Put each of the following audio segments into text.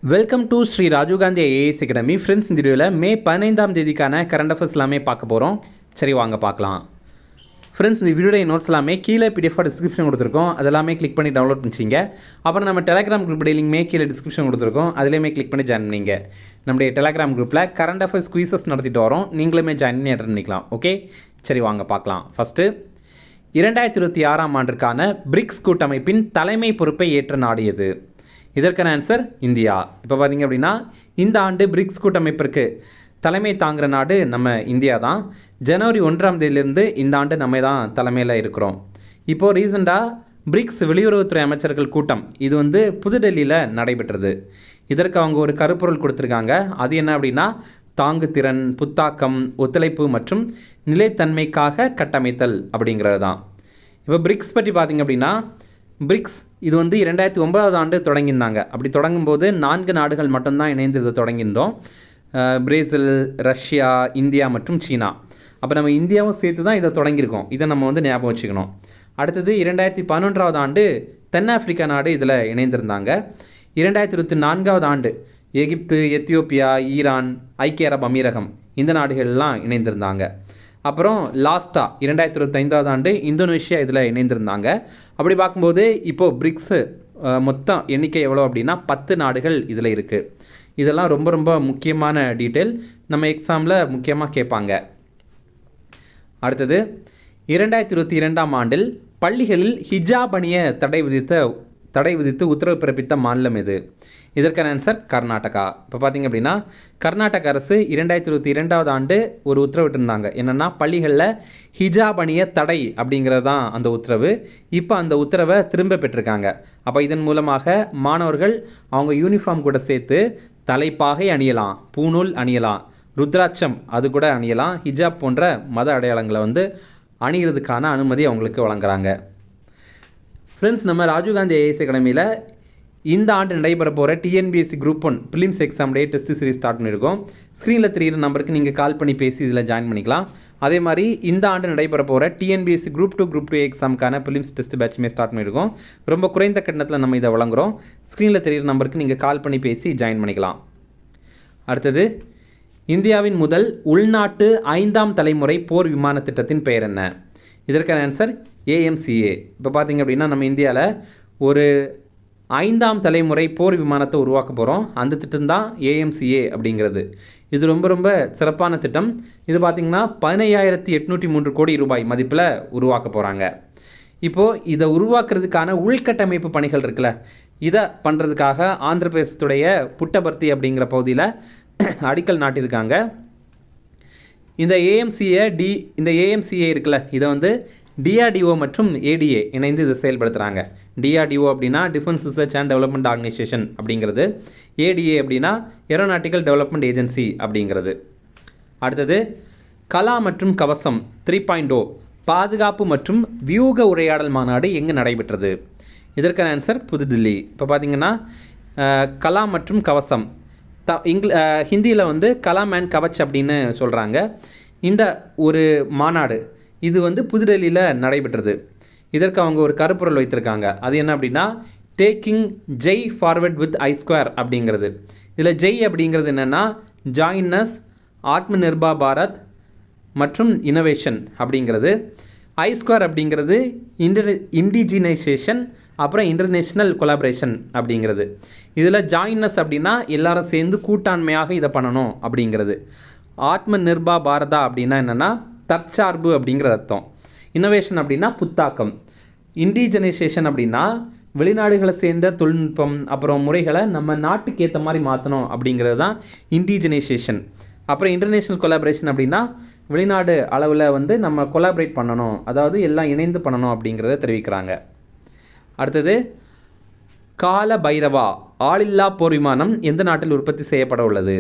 Welcome to Sri Rajiv Gandhi IAS academy. Friends, இந்த வீடியோவில் மே 15ஆம் தேதிக்கான கரண்ட் அஃபேர்ஸ் எல்லாமே பார்க்க போகிறோம். சரி, வாங்க பார்க்கலாம். ஃப்ரெண்ட்ஸ், இந்த வீடியோடைய நோட்ஸ் எல்லாமே கீழே பிடிஎஃபாக டிஸ்கிரிப்ஷன் கொடுத்துருக்கோம். அதெல்லாமே கிளிக் பண்ணி டவுன்லோட் பண்ணிச்சிங்க. அப்புறம் நம்ம டெலிகிராம் குரூப் லிங்க்மே கீழே டிஸ்கிரிப்ஷன் கொடுத்துருக்கோம். அதிலேயுமே கிளிக் பண்ணி ஜாயின் பண்ணிங்க. நம்முடைய டெலிகிராம் குரூப்பில் கரண்ட் அஃபேர்ஸ் குயிசஸ் நடத்திட்டு வரோம். நீங்களுமே ஜாயின் பண்ணி அட்டெண்ட் பண்ணிக்கலாம். ஓகே, சரி வாங்க பார்க்கலாம். ஃபஸ்ட்டு, 2026ஆம் ஆண்டிற்கான பிரிக்ஸ் கூட்டமைப்பின் தலைமை பொறுப்பை ஏற்ற நாடு எது? இதற்கான ஆன்சர் இந்தியா. இப்போ பார்த்தீங்க அப்படின்னா, இந்த ஆண்டு பிரிக்ஸ் கூட்டமைப்பிற்கு தலைமை தாங்குகிற நாடு நம்ம இந்தியா தான். ஜனவரி 1ஆம் தேதியிலிருந்து இந்த ஆண்டு நம்ம தான் தலைமையில் இருக்கிறோம். இப்போது ரீசெண்டாக பிரிக்ஸ் வெளியுறவுத்துறை அமைச்சர்கள் கூட்டம் இது புதுடெல்லியில் நடைபெற்றது. இதற்கு அவங்க ஒரு கருப்பொருள் கொடுத்துருக்காங்க. அது என்ன அப்படின்னா, தாங்குதிறன், புத்தாக்கம், ஒத்துழைப்பு மற்றும் நிலைத்தன்மைக்காக கட்டமைத்தல் அப்படிங்கிறது தான். இப்போ பிரிக்ஸ் பற்றி பார்த்திங்க அப்படின்னா, பிரிக்ஸ் இது 2009ஆம் ஆண்டு தொடங்கியிருந்தாங்க. அப்படி தொடங்கும்போது 4 நாடுகள் மட்டும்தான் இணைந்து இதை தொடங்கியிருந்தோம். பிரேசில், ரஷ்யா, இந்தியா மற்றும் சீனா. அப்போ நம்ம இந்தியாவும் சேர்த்து தான் இதை தொடங்கியிருக்கோம். இதை நம்ம ஞாபகம் வச்சுக்கணும். அடுத்தது 2011ஆவது ஆண்டு தென்னாப்பிரிக்கா நாடு இதில் இணைந்திருந்தாங்க. 2024ஆவது ஆண்டு எகிப்து, எத்தியோப்பியா, ஈரான், ஐக்கிய அரபு அமீரகம் இந்த நாடுகள்லாம் இணைந்திருந்தாங்க. அப்புறம் லாஸ்ட்டாக 2025ஆவது ஆண்டு இந்தோனேஷியா இதில் இணைந்திருந்தாங்க. அப்படி பார்க்கும்போது இப்போது பிரிக்ஸு மொத்தம் எண்ணிக்கை எவ்வளோ அப்படின்னா 10 நாடுகள் இதில் இருக்குது. இதெல்லாம் ரொம்ப ரொம்ப முக்கியமான டீட்டெயில், நம்ம எக்ஸாமில் முக்கியமாக கேட்பாங்க. அடுத்தது, 2022ஆம் ஆண்டில் பள்ளிகளில் ஹிஜாப் அணிய தடை விதித்து உத்தரவு பிறப்பித்த மாநிலம் எது? இதற்கான ஆன்சர் கர்நாடகா. இப்போ பார்த்திங்க அப்படின்னா, கர்நாடக அரசு 2022ஆவது ஆண்டு ஒரு உத்தரவிட்டிருந்தாங்க. என்னென்னா, பள்ளிகளில் ஹிஜாப் அணிய தடை அப்படிங்கிறது தான் அந்த உத்தரவு. இப்போ அந்த உத்தரவை திரும்ப பெற்றிருக்காங்க. அப்போ இதன் மூலமாக மாணவர்கள் அவங்க யூனிஃபார்ம் கூட சேர்த்து தலைப்பாகை அணியலாம், பூநூல் அணியலாம், ருத்ராட்சம் அது கூட அணியலாம், ஹிஜாப் போன்ற மத அடையாளங்களை அணிகிறதுக்கான அனுமதி அவங்களுக்கு வழங்குறாங்க. ஃப்ரெண்ட்ஸ், நம்ம ராஜீவ்காந்தி ஐஏஎஸ் அகாடமியில் இந்த ஆண்டு நடைபெற போகிற டிஎன்பிஎஸ்சி குரூப் 1 பிலிம்ஸ் எக்ஸாமுடைய டெஸ்ட் சீரிஸ் ஸ்டார்ட் பண்ணியிருக்கோம். ஸ்க்ரீனில் தெரிகிற நம்பருக்கு நீங்கள் கால் பண்ணி பேசி இதில் ஜாயின் பண்ணிக்கலாம். அதே மாதிரி இந்த ஆண்டு நடைபெற போகிற டிஎன்பிஎஸ்சி குரூப் 2 எக்ஸாமுக்கான பிலிம்ஸ் டெஸ்ட் பேட்சுமே ஸ்டார்ட் பண்ணியிருக்கோம். ரொம்ப குறைந்த கட்டணத்தில் நம்ம இதை வழங்குகிறோம். ஸ்க்ரீனில் தெரிகிற நம்பருக்கு நீங்கள் கால் பண்ணி பேசி ஜாயின் பண்ணிக்கலாம். அடுத்தது, இந்தியாவின் முதல் உள்நாட்டு 5ஆம் தலைமுறை போர் விமான திட்டத்தின் பெயர் என்ன? இதற்கான ஆன்சர் ஏஎம்சிஏ. இப்போ பார்த்திங்க அப்படின்னா, நம்ம இந்தியாவில் ஒரு 5ஆம் தலைமுறை போர் விமானத்தை உருவாக்க போகிறோம். அந்த திட்டம் தான் ஏஎம்சிஏ அப்படிங்கிறது. இது ரொம்ப ரொம்ப சிறப்பான திட்டம். இது பார்த்திங்கன்னா 15,803 கோடி ரூபாய் மதிப்பில் உருவாக்க போகிறாங்க. இப்போது இதை உருவாக்குறதுக்கான உள்கட்டமைப்பு பணிகள் இருக்குல்ல, இதை பண்ணுறதுக்காக ஆந்திர பிரதேசத்துடைய புட்டபர்த்தி அப்படிங்கிற பகுதியில் அடிக்கல் நாட்டியிருக்காங்க. இந்த ஏஎம்சிஏ இருக்குல்ல, இதை டிஆர்டிஓ மற்றும் ஏடிஏ இணைந்து இதை செயல்படுத்துகிறாங்க. டிஆர்டிஓ அப்படின்னா defence research and development organisation அப்படிங்கிறது. ஏடிஏ அப்படின்னா ஏரோநாட்டிக்கல் டெவலப்மெண்ட் ஏஜென்சி அப்படிங்கிறது. அடுத்தது, கலா மற்றும் கவசம் 3.0 பாதுகாப்பு மற்றும் வியூக உரையாடல் மாநாடு எங்கு நடைபெற்றது? இதற்கான ஆன்சர் புதுதில்லி. இப்போ பார்த்திங்கன்னா, கலா மற்றும் கவசம் ஹிந்தியில் கலாம் அண்ட் கவச் அப்படின்னு சொல்கிறாங்க. இந்த ஒரு மாநாடு இது புதுடெல்லியில் நடைபெற்றது. இதற்கு அவங்க ஒரு கருப்பொருள் வைத்திருக்காங்க. அது என்ன அப்படின்னா, taking Jai forward with I2 அப்படிங்கிறது. இதில் ஜெய் அப்படிங்கிறது என்னென்னா, ஜாயின்னஸ், ஆத்ம நிர்பா பாரத் மற்றும் இனோவேஷன் அப்படிங்கிறது. I2 அப்படிங்கிறது இண்டிஜினைசேஷன், அப்புறம் இன்டர்நேஷ்னல் கொலாபரேஷன் அப்படிங்கிறது. இதில் ஜாயின்னஸ் அப்படின்னா எல்லாரும் சேர்ந்து கூட்டாண்மையாக இதை பண்ணணும் அப்படிங்கிறது. ஆத்ம நிர்பா பாரதா அப்படின்னா என்னென்னா தற்சார்பு அப்படிங்கிற அர்த்தம். இன்னோவேஷன் அப்படின்னா புத்தாக்கம். இண்டிஜனைசேஷன் அப்படின்னா வெளிநாடுகளை சேர்ந்த தொழில்நுட்பம் அப்புறம் முறைகளை நம்ம நாட்டுக்கு ஏற்ற மாதிரி மாற்றணும் அப்படிங்கிறது தான் இண்டிஜனைசேஷன். அப்புறம் இன்டர்நேஷ்னல் கொலாபரேஷன் அப்படின்னா வெளிநாடு அளவில் நம்ம கொலாபரேட் பண்ணணும், அதாவது எல்லாம் இணைந்து பண்ணணும் அப்படிங்கிறத தெரிவிக்கிறாங்க. அடுத்தது, கால பைரவா ஆளில்லா போர் விமானம் எந்த நாட்டில் உற்பத்தி செய்யப்பட உள்ளது?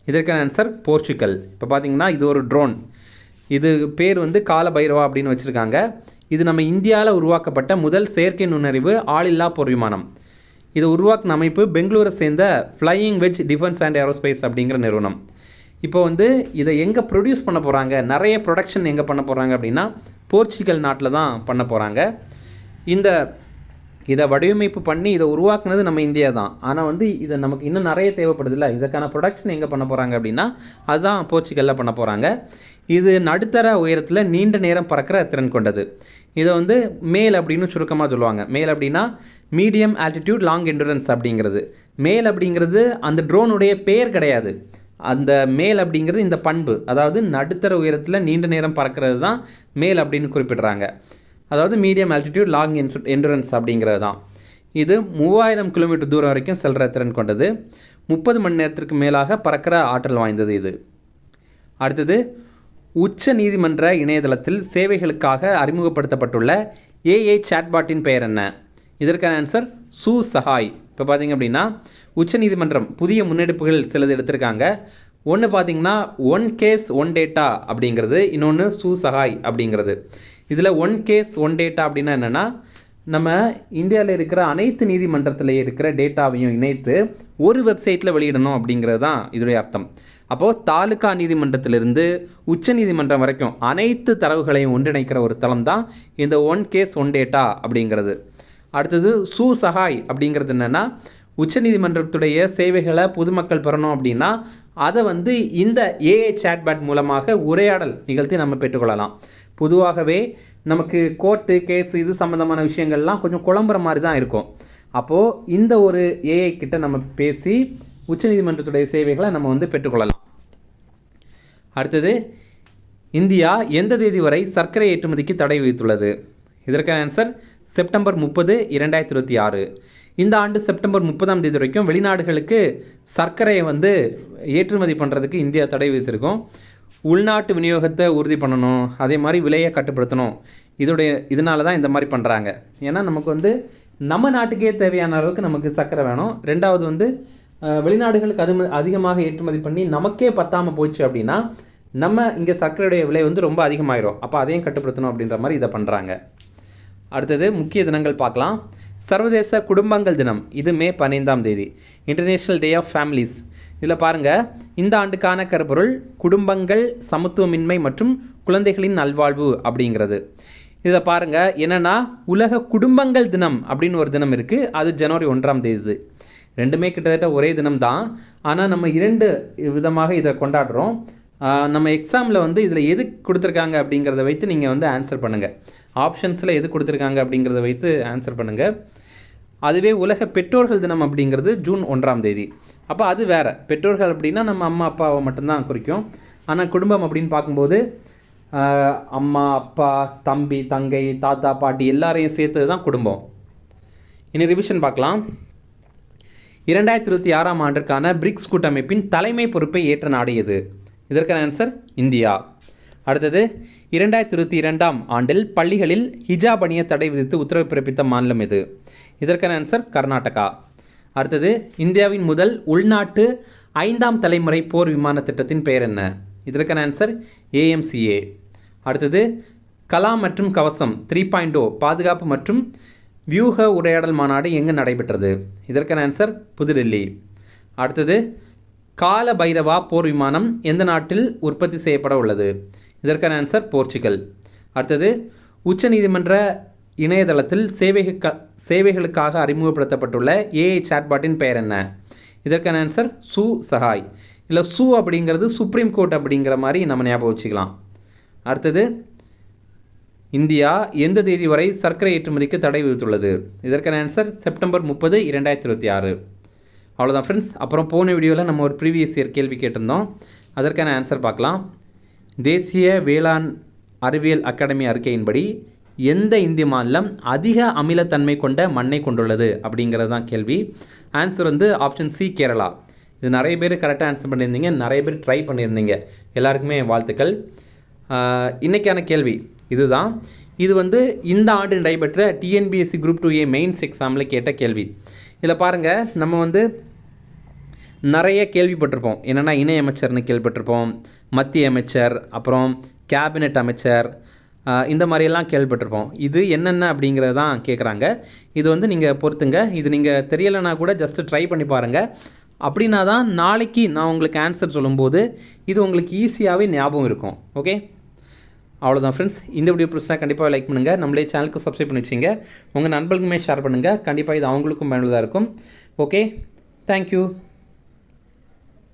இதற்கான ஆன்சர் போர்ச்சுகல். இப்போ பார்த்திங்கன்னா, இது ஒரு ட்ரோன். இது பேர் கால பைரவா அப்படின்னு வச்சுருக்காங்க. இது நம்ம இந்தியாவில் உருவாக்கப்பட்ட முதல் செயற்கை நுண்ணறிவு ஆளில்லா போர் விமானம். இதை உருவாக்கின அமைப்பு பெங்களூரை சேர்ந்த flying veg defence and aerospace அப்படிங்கிற நிறுவனம். இப்போ இதை எங்கே ப்ரொடியூஸ் பண்ண போகிறாங்க, நிறைய ப்ரொடக்ஷன் எங்கே பண்ண போகிறாங்க அப்படின்னா போர்ச்சுகல் நாட்டில் தான் பண்ண போகிறாங்க. இந்த இதை வடிவமைப்பு பண்ணி இதை உருவாக்குனது நம்ம இந்தியா தான். ஆனால் வந்து இதை நமக்கு இன்னும் நிறைய தேவைப்படுது இல்லை, இதற்கான ப்ரொடக்ஷன் எங்கே பண்ண போகிறாங்க அப்படின்னா அதுதான் போர்ச்சுகலில் பண்ண போகிறாங்க. இது நடுத்தர உயரத்தில் நீண்ட நேரம் பறக்கிற திறன் கொண்டது. இதை வந்து மேல் அப்படின்னு சுருக்கமாக சொல்லுவாங்க. மேல் அப்படின்னா மீடியம் ஆல்டிடியூட் லாங் எண்டுரன்ஸ் அப்படிங்கிறது. மேல் அப்படிங்கிறது அந்த ட்ரோனுடைய பெயர் கிடையாது. அந்த மேல் அப்படிங்கிறது இந்த பண்பு, அதாவது நடுத்தர உயரத்தில் நீண்ட நேரம் பறக்கிறது தான் மேல் அப்படின்னு குறிப்பிடுறாங்க. அதாவது மீடியம் ஆல்டிடியூட் லாங் எண்டுரன்ஸ் அப்படிங்கிறது தான். இது 3000 கிலோமீட்டர் தூரம் வரைக்கும் செல்கிற திறன் கொண்டது. 30 மணி நேரத்திற்கு மேலாக பறக்கிற ஆற்றல் வாய்ந்தது இது. அடுத்தது, உச்ச நீதிமன்ற இணையதளத்தில் சேவைகளுக்காக அறிமுகப்படுத்தப்பட்டுள்ள ஏஐ சாட்பாட்டின் பெயர் என்ன? இதற்கான ஆன்சர் சூ சஹாய். இப்போ பார்த்தீங்க அப்படின்னா உச்ச நீதிமன்றம் புதிய முன்னெடுப்புகள் சிலது எடுத்திருக்காங்க. ஒன்று பார்த்தீங்கன்னா ஒன் கேஸ் ஒன் டேட்டா அப்படிங்கிறது, இன்னொன்று சூ சஹாய் அப்படிங்கிறது. இதில் ஒன் கேஸ் ஒன் டேட்டா அப்படின்னா என்னென்னா, நம்ம இந்தியாவில் இருக்கிற அனைத்து நீதிமன்றத்தில் இருக்கிற டேட்டாவையும் இணைத்து ஒரு வெப்சைட்டில் வெளியிடணும் அப்படிங்கிறது தான் இதோடைய அர்த்தம். அப்போது தாலுகா நீதிமன்றத்திலிருந்து உச்ச நீதிமன்றம் வரைக்கும் அனைத்து தரவுகளையும் ஒன்றிணைக்கிற ஒரு தளம் தான் இந்த ஒன் கேஸ் ஒன் டேட்டா அப்படிங்கிறது. அடுத்தது சூ சஹாய் அப்படிங்கிறது என்னென்னா, உச்சநீதிமன்றத்துடைய சேவைகளை பொதுமக்கள் பெறணும் அப்படின்னா அதை வந்து இந்த ஏஐ சாட்பாட் மூலமாக உரையாடல் நிகழ்த்தி நம்ம பெற்றுக்கொள்ளலாம். பொதுவாகவே நமக்கு கோர்ட்டு கேஸ் இது சம்மந்தமான விஷயங்கள்லாம் கொஞ்சம் குழம்புற மாதிரி தான் இருக்கும். அப்போது இந்த ஒரு ஏஐ கிட்ட நம்ம பேசி உச்சநீதிமன்றத்துடைய சேவைகளை நம்ம வந்து பெற்றுக்கொள்ளலாம். அடுத்தது, இந்தியா எந்த தேதி வரை சர்க்கரை ஏற்றுமதிக்கு தடை விதித்துள்ளது? இதற்கான ஆன்சர் செப்டம்பர் 30, 2026. இந்த ஆண்டு செப்டம்பர் 30ஆம் தேதி வரைக்கும் வெளிநாடுகளுக்கு சர்க்கரையை வந்து ஏற்றுமதி பண்ணுறதுக்கு இந்தியா தடை விதித்திருக்கோம். உள்நாட்டு விநியோகத்தை உறுதி பண்ணணும், அதே மாதிரி விலையை கட்டுப்படுத்தணும். இதனால தான் இந்த மாதிரி பண்ணுறாங்க. ஏன்னா நமக்கு வந்து நம்ம நாட்டுக்கே தேவையான அளவுக்கு நமக்கு சர்க்கரை வேணும். ரெண்டாவது வந்து வெளிநாடுகளுக்கு அதிகமாக ஏற்றுமதி பண்ணி நமக்கே பத்தாமல் போச்சு அப்படின்னா நம்ம இங்கே சர்க்கரையுடைய விலை வந்து ரொம்ப அதிகமாகிடும். அப்போ அதையும் கட்டுப்படுத்தணும் அப்படின்ற மாதிரி இதை பண்ணுறாங்க. அடுத்தது, முக்கிய தினங்கள் பார்க்கலாம். சர்வதேச குடும்பங்கள் தினம், இது மே 15ஆம் தேதி. International day of families. இதில் பாருங்கள், இந்த ஆண்டுக்கான கருப்பொருள் குடும்பங்கள், சமத்துவமின்மை மற்றும் குழந்தைகளின் நல்வாழ்வு அப்படிங்கிறது. இதில் பாருங்கள் என்னென்னா, உலக குடும்பங்கள் தினம் அப்படின்னு ஒரு தினம் இருக்குது. அது ஜனவரி 1ஆம் தேதி. ரெண்டுமே கிட்டத்தட்ட ஒரே தினம் தான். ஆனால் நம்ம 2 விதமாக இதை கொண்டாடுறோம். நம்ம எக்ஸாமில் வந்து இதில் எது கொடுத்துருக்காங்க அப்படிங்கிறத வைத்து நீங்கள் வந்து ஆன்சர் பண்ணுங்கள். ஆப்ஷன்ஸில் எது கொடுத்துருக்காங்க அப்படிங்கிறத வைத்து ஆன்சர் பண்ணுங்கள். அதுவே உலக பெற்றோர்கள் தினம் அப்படிங்கிறது ஜூன் 1ஆம் தேதி. அப்போ அது வேறு. பெற்றோர்கள் அப்படின்னா நம்ம அம்மா அப்பாவை மட்டும்தான் குறிக்கும். ஆனால் குடும்பம் அப்படின்னு பார்க்கும்போது அம்மா அப்பா தம்பி தங்கை தாத்தா பாட்டி எல்லாரையும் சேர்த்தது தான் குடும்பம். இனி ரிவிஷன் பார்க்கலாம். 2026ஆம் ஆண்டிற்கான பிரிக்ஸ் கூட்டமைப்பின் தலைமை பொறுப்பை ஏற்ற நாடு எது? இதற்கான ஆன்சர் இந்தியா. அடுத்தது, 2022ஆம் ஆண்டில் பள்ளிகளில் ஹிஜாப் அணிய தடை விதித்து உத்தரவு பிறப்பித்த மாநிலம் எது? இதற்கான ஆன்சர் கர்நாடகா. அடுத்தது, இந்தியாவின் முதல் உள்நாட்டு 5ஆம் தலைமுறை போர் விமான திட்டத்தின் பெயர் என்ன? இதற்கான ஆன்சர் AMCA. அடுத்தது, கலாம் மற்றும் கவசம் 3.0 பாதுகாப்பு மற்றும் வியூக உரையாடல் மாநாடு எங்கு நடைபெற்றது? இதற்கான ஆன்சர் புதுடெல்லி. அடுத்தது, கால பைரவா போர் விமானம் எந்த நாட்டில் உற்பத்தி செய்யப்பட உள்ளது? இதற்கான ஆன்சர் போர்ச்சுகல். அடுத்தது, உச்ச நீதிமன்ற இணையதளத்தில் சேவைகளுக்காக அறிமுகப்படுத்தப்பட்டுள்ள ஏஐ சாட்பாட்டின் பெயர் என்ன? இதற்கான ஆன்சர் சூ சஹாய். இல்லை சூ அப்படிங்கிறது சுப்ரீம் கோர்ட் அப்படிங்கிற மாதிரி நம்ம ஞாபகம் வச்சுக்கலாம். அடுத்தது, இந்தியா எந்த தேதி வரை சர்க்கரை ஏற்றுமதிக்கு தடை விதித்துள்ளது? இதற்கான ஆன்சர் செப்டம்பர் 30, 2026. அவ்வளோதான் ஃப்ரெண்ட்ஸ். அப்புறம் போன வீடியோவில் நம்ம ஒரு ப்ரீவியஸ் இயர் கேள்வி கேட்டிருந்தோம். அதற்கான ஆன்சர் பார்க்கலாம். தேசிய வேளாண் அறிவியல் அகாடமி அறிக்கையின்படி எந்த இந்திய மாநிலம் அதிக அமிலத்தன்மை கொண்ட மண்ணை கொண்டுள்ளது அப்படிங்கிறது தான் கேள்வி. ஆன்சர் வந்து ஆப்ஷன் சி, கேரளா. இது நிறைய பேர் கரெக்டாக ஆன்சர் பண்ணியிருந்தீங்க, நிறைய பேர் ட்ரை பண்ணியிருந்தீங்க. எல்லாருக்குமே வாழ்த்துக்கள். இன்றைக்கான கேள்வி இதுதான். இது வந்து இந்த ஆண்டு நடைபெற்ற TNPSC Group 2A மெயின்ஸ் எக்ஸாமில் கேட்ட கேள்வி. இதில் பாருங்கள், நம்ம வந்து நிறைய கேள்விப்பட்டிருப்போம். என்னென்னா இணையமைச்சர்னு கேள்விப்பட்டிருப்போம், மத்திய அமைச்சர், அப்புறம் கேபினெட் அமைச்சர், இந்த மாதிரியெல்லாம் கேள்விப்பட்டிருப்போம். இது என்னென்ன அப்படிங்கிறது தான் கேட்குறாங்க. இது வந்து நீங்கள் பொறுத்துங்க. இது நீங்கள் தெரியலைன்னா கூட ஜஸ்ட்டு ட்ரை பண்ணி பாருங்கள். அப்படின்னா தான் நாளைக்கு நான் உங்களுக்கு ஆன்சர் சொல்லும்போது இது உங்களுக்கு ஈஸியாகவே ஞாபகம் இருக்கும். ஓகே, அவ்வளோதான் ஃப்ரெண்ட்ஸ். இந்த வீடியோ பிடிச்சா கண்டிப்பாக லைக் பண்ணுங்கள், நம்மளே சேனலுக்கு சப்ஸ்கிரைப் பண்ணி வச்சுங்க, உங்கள் நண்பர்களுக்குமே ஷேர் பண்ணுங்கள், கண்டிப்பாக இது அவங்களுக்கும் பயனுள்ளதாக இருக்கும். Okay, thank you.